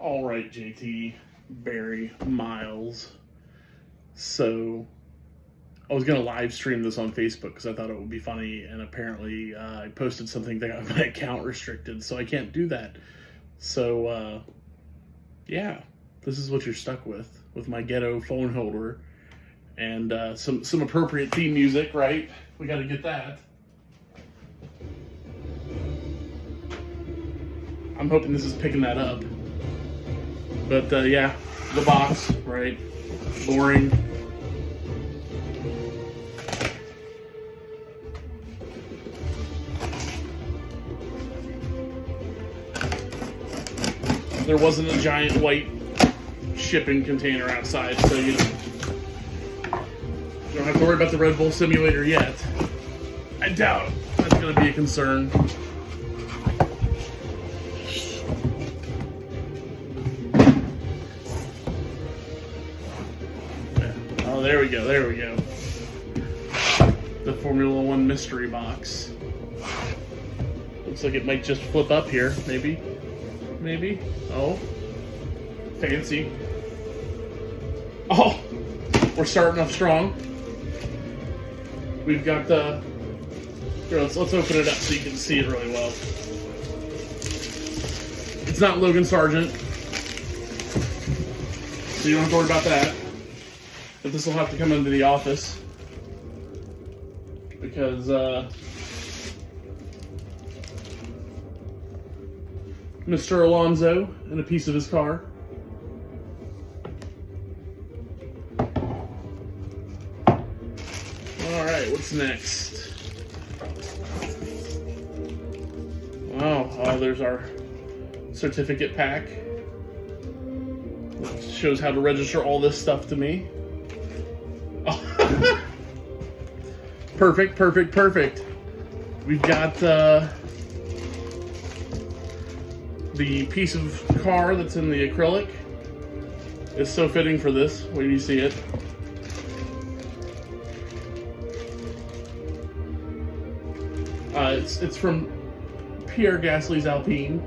All right, JT, Barry, Miles. So I was going to live stream this on Facebook because I thought it would be funny, and apparently I posted something that got my account restricted, so I can't do that. So, yeah, this is what you're stuck with my ghetto phone holder and some appropriate theme music, right? We got to get that. I'm hoping this is picking that up. But yeah, the box, right? Boring. There wasn't a giant white shipping container outside, so you don't have to worry about the Red Bull simulator yet. I doubt that's going to be a concern. Oh, there we go, there we go. The Formula One mystery box. Looks like it might just flip up here, maybe. Maybe. Oh. Fancy. Oh! We're starting off strong. We've got the... Here, let's open it up so you can see it really well. It's not Logan Sargent, so you don't have to worry about that. But this will have to come into the office because Mr. Alonso and a piece of his car. All right, what's next? Oh, there's our certificate pack. It shows how to register all this stuff to me. Oh. Perfect, perfect, perfect. We've got the piece of car that's in the acrylic. It's so fitting for this when you see it. It's from Pierre Gasly's Alpine.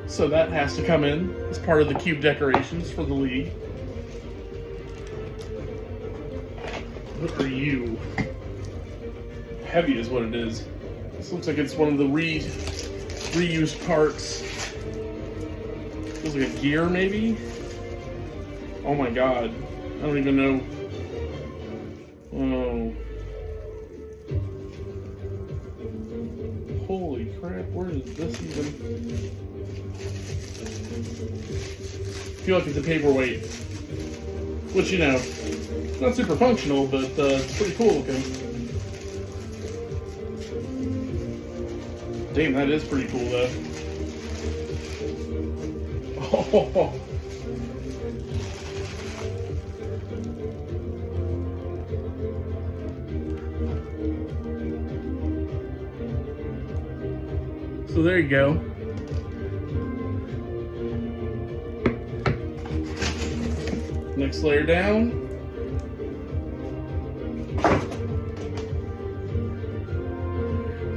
So that has to come in as part of the cube decorations for the league. What are you? Heavy is what it is. This looks like it's one of the reused parts. Feels like a gear, maybe? Oh my god. I don't even know. Oh. Holy crap, where is this even? I feel like it's a paperweight. Which, you know, it's not super functional, but it's pretty cool looking. Damn, that is pretty cool, though. Oh. So there you go. Next layer down.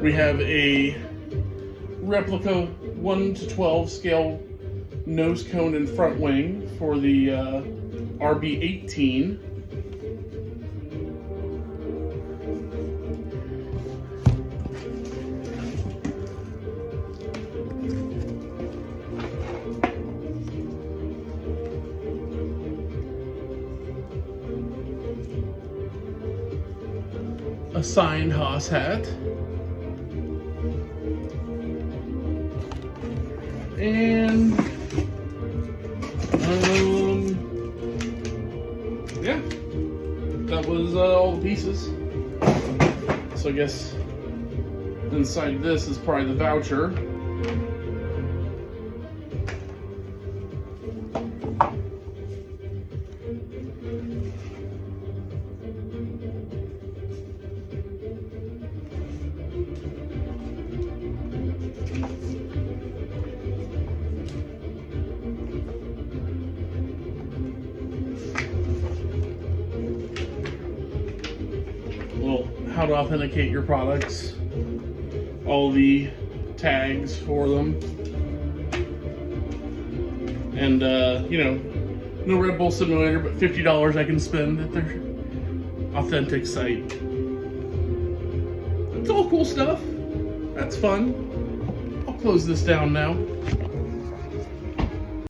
We have a replica 1:12 scale nose cone and front wing for the RB18. A signed Haas hat. And yeah, that was all the pieces. So I guess inside this is probably the voucher. How to authenticate your products, all the tags for them. And, you know, no Red Bull Simulator, but $50 I can spend at their authentic site. It's all cool stuff. That's fun. I'll close this down now.